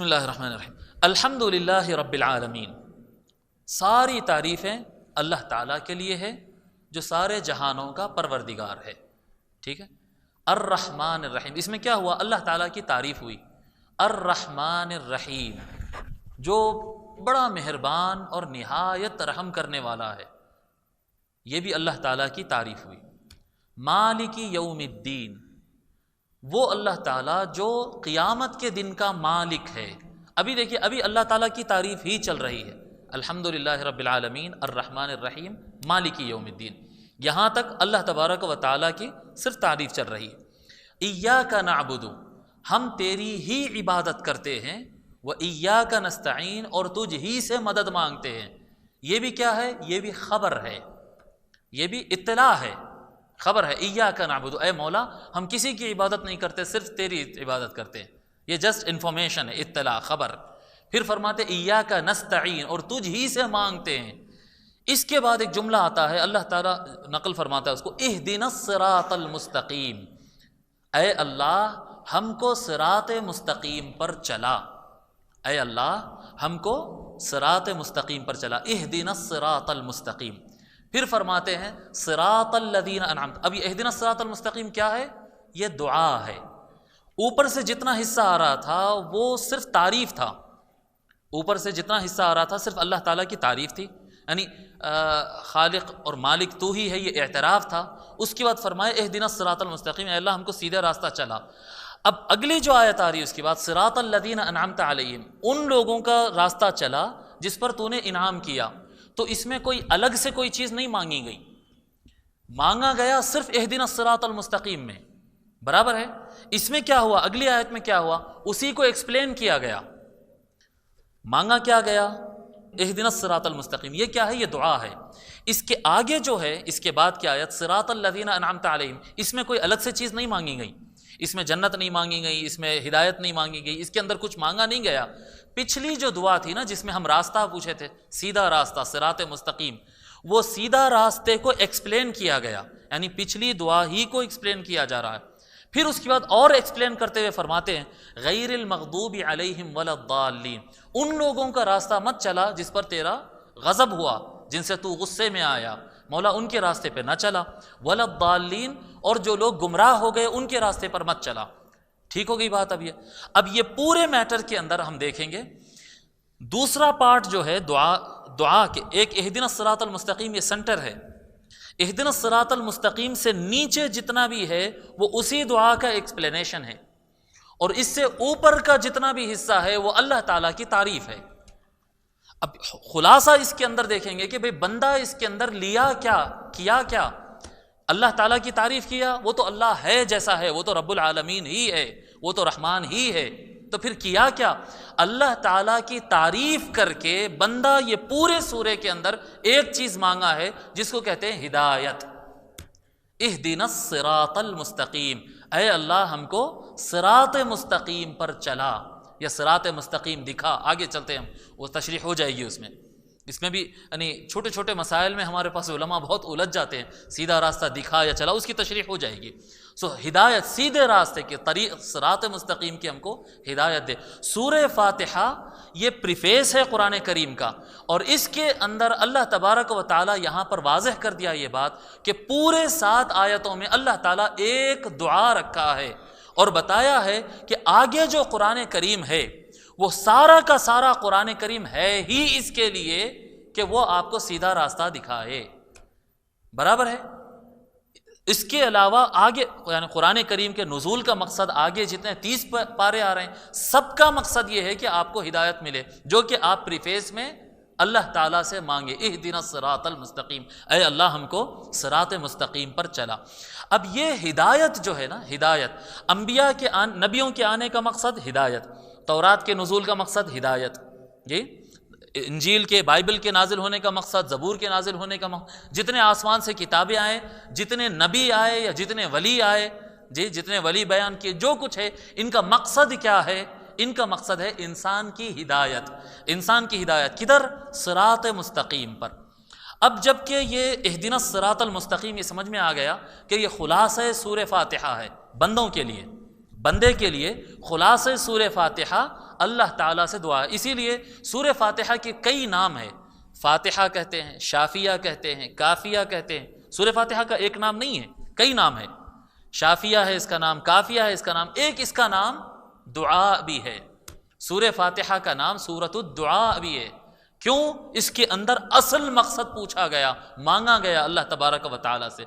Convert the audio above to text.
بسم اللہ الرحمن الرحیم الحمد للہ رب العالمین، ساری تعریفیں اللہ تعالیٰ کے لیے ہے جو سارے جہانوں کا پروردگار ہے. ٹھیک ہے. الرحمن الرحیم، اس میں کیا ہوا؟ اللہ تعالیٰ کی تعریف ہوئی. الرحمن الرحیم، جو بڑا مہربان اور نہایت رحم کرنے والا ہے، یہ بھی اللہ تعالیٰ کی تعریف ہوئی. مالک یوم الدین، وہ اللہ تعالیٰ جو قیامت کے دن کا مالک ہے. ابھی دیکھیے، ابھی اللہ تعالیٰ کی تعریف ہی چل رہی ہے. الحمدللہ رب العالمین الرحمن الرحیم مالک یوم الدین، یہاں تک اللہ تبارک و تعالیٰ کی صرف تعریف چل رہی ہے. ایاک نعبد، ہم تیری ہی عبادت کرتے ہیں. وایاک نستعین، اور تجھ ہی سے مدد مانگتے ہیں. یہ بھی کیا ہے؟ یہ بھی خبر ہے، یہ بھی اطلاع ہے، خبر ہے. ایاک نعبد، اے مولا ہم کسی کی عبادت نہیں کرتے، صرف تیری عبادت کرتے ہیں. یہ جسٹ انفارمیشن ہے، اطلاع، خبر. پھر فرماتے ایاک نستعین، اور تجھ ہی سے مانگتے ہیں. اس کے بعد ایک جملہ آتا ہے، اللہ تعالیٰ نقل فرماتا ہے اس کو، اہدنا الصراط المستقیم، اے اللہ ہم کو صراط مستقیم پر چلا. اے اللہ ہم کو صراط مستقیم پر چلا. اہدنا الصراط المستقیم. پھر فرماتے ہیں صراط الذین انعمت. اب یہ اہدنا الصراط المستقیم کیا ہے؟ یہ دعا ہے. اوپر سے جتنا حصہ آ رہا تھا وہ صرف تعریف تھا. اوپر سے جتنا حصہ آ رہا تھا صرف اللہ تعالیٰ کی تعریف تھی، یعنی خالق اور مالک تو ہی ہے، یہ اعتراف تھا. اس کے بعد فرمائے اہدنا الصراط المستقیم، اے اللہ ہم کو سیدھا راستہ چلا. اب اگلی جو آیت آ رہی ہے اس کے بعد، صراط الذین انعمت علیہم، ان لوگوں کا راستہ چلا جس پر تو نے انعام کیا. تو اس میں کوئی الگ سے کوئی چیز نہیں مانگی گئی، مانگا گیا صرف اہدنا الصراط المستقیم میں. برابر ہے. اس میں کیا ہوا؟ اگلی آیت میں کیا ہوا؟ اسی کو ایکسپلین کیا گیا. مانگا کیا گیا؟ اہدنا الصراط المستقیم. یہ کیا ہے؟ یہ دعا ہے. اس کے آگے جو ہے، اس کے بعد کی آیت صراط الذین انعمت علیہم، اس میں کوئی الگ سے چیز نہیں مانگی گئی. اس میں جنت نہیں مانگی گئی، اس میں ہدایت نہیں مانگی گئی، اس کے اندر کچھ مانگا نہیں گیا. پچھلی جو دعا تھی نا، جس میں ہم راستہ پوچھے تھے، سیدھا راستہ صراط مستقیم، وہ سیدھا راستے کو ایکسپلین کیا گیا، یعنی پچھلی دعا ہی کو ایکسپلین کیا جا رہا ہے. پھر اس کے بعد اور ایکسپلین کرتے ہوئے فرماتے ہیں غیر المغضوب علیہم ولا الضالین، ان لوگوں کا راستہ مت چلا جس پر تیرا غضب ہوا، جن سے تو غصے میں آیا، مولا ان کے راستے پہ نہ چلا. ولا الضالین، اور جو لوگ گمراہ ہو گئے ان کے راستے پر مت چلا. ٹھیک ہو گئی بات. اب یہ پورے میٹر کے اندر ہم دیکھیں گے دوسرا پارٹ جو ہے دعا کے، ایک اہدنا الصراط المستقیم یہ سنٹر ہے. اہدنا الصراط المستقیم سے نیچے جتنا بھی ہے وہ اسی دعا کا ایکسپلینیشن ہے، اور اس سے اوپر کا جتنا بھی حصہ ہے وہ اللہ تعالیٰ کی تعریف ہے. اب خلاصہ اس کے اندر دیکھیں گے کہ بھئی بندہ اس کے اندر لیا کیا، کیا کیا. اللہ تعالیٰ کی تعریف کیا، وہ تو اللہ ہے جیسا ہے، وہ تو رب العالمین ہی ہے، وہ تو رحمان ہی ہے. تو پھر کیا کیا؟ اللہ تعالیٰ کی تعریف کر کے بندہ یہ پورے سورے کے اندر ایک چیز مانگا ہے جس کو کہتے ہیں ہدایت. اہدنا الصراط المستقیم، اے اللہ ہم کو صراط مستقیم پر چلا، یا صراط مستقیم دکھا. آگے چلتے ہیں، وہ تشریح ہو جائے گی اس میں بھی یعنی چھوٹے چھوٹے مسائل میں ہمارے پاس علماء بہت الجھ جاتے ہیں. سیدھا راستہ دکھا یا چلا، اس کی تشریح ہو جائے گی. ہدایت، سیدھے راستے کے طریق صراط مستقیم کی ہم کو ہدایت دے. سورہ فاتحہ یہ پریفیس ہے قرآن کریم کا، اور اس کے اندر اللہ تبارک و تعالیٰ یہاں پر واضح کر دیا یہ بات کہ پورے 7 آیتوں میں اللہ تعالیٰ ایک دعا رکھا ہے، اور بتایا ہے کہ آگے جو قرآن کریم ہے وہ سارا کا سارا قرآن کریم ہے ہی اس کے لیے کہ وہ آپ کو سیدھا راستہ دکھائے. برابر ہے. اس کے علاوہ آگے یعنی قرآن کریم کے نزول کا مقصد، آگے جتنے 30 پارے آ رہے ہیں، سب کا مقصد یہ ہے کہ آپ کو ہدایت ملے، جو کہ آپ پریفیس میں اللہ تعالیٰ سے مانگے. اہدنا الصراط المستقیم، اے اللہ ہم کو صراط مستقیم پر چلا. اب یہ ہدایت جو ہے نا، ہدایت انبیاء کے نبیوں کے آنے کا مقصد ہدایت، تورات کے نزول کا مقصد ہدایت، جی انجیل کے، بائبل کے نازل ہونے کا مقصد، زبور کے نازل ہونے کا مقصد، جتنے آسمان سے کتابیں آئے، جتنے نبی آئے یا جتنے ولی آئے، جی جتنے ولی بیان کیے، جو کچھ ہے ان کا مقصد کیا ہے؟ ان کا مقصد ہے انسان کی ہدایت. انسان کی ہدایت کدھر؟ صراط مستقیم پر. اب جب کہ یہ اہدنا الصراط المستقیم یہ سمجھ میں آ گیا کہ یہ خلاصہ سورہ فاتحہ ہے بندوں کے لیے، بندے کے لیے خلاصہ سورہ فاتحہ اللہ تعالیٰ سے دعا ہے. اسی لیے سورہ فاتحہ کے کئی نام ہیں. فاتحہ کہتے ہیں، شافیہ کہتے ہیں، کافیہ کہتے ہیں. سورہ فاتحہ کا ایک نام نہیں ہے، کئی نام ہے. شافیہ ہے اس کا نام، کافیہ ہے اس کا نام، ایک اس کا نام دعا بھی ہے. سورہ فاتحہ کا نام سورۃ الدعاء بھی ہے. کیوں؟ اس کے اندر اصل مقصد پوچھا گیا، مانگا گیا اللہ تبارک و تعالیٰ سے.